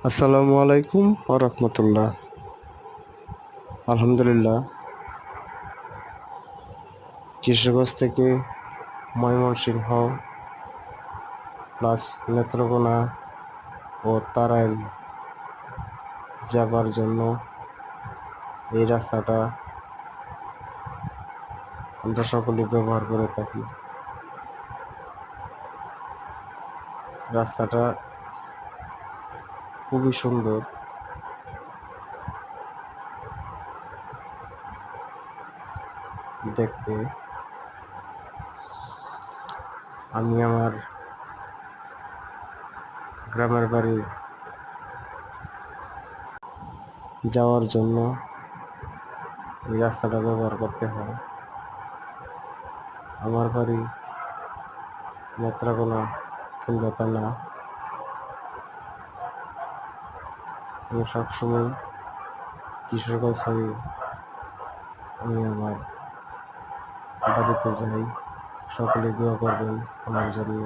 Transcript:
আসসালামু আলাইকুম ওয়া রাহমাতুল্লাহ। আলহামদুলিল্লাহ, কিশোরগঞ্জ থেকে ময়মনসিংহ প্লাস নেত্রকোনা ও তারাইল যাবার জন্য এই রাস্তাটা আমরা সকলেই ব্যবহার করে থাকি। রাস্তাটা খুবই সুন্দর দেখতে। আমি আমার গ্রামের বাড়ি যাওয়ার জন্য এই রাস্তাটা ব্যবহার করতে হয়। আমার বাড়ি নেত্রকোনা কেন্দ্র থানা। আমি সবসময় কিশোরগঞ্জ হয়ে আমি আমার বাড়িতে যাই। সকলে দোয়া করবেন আমার জন্য।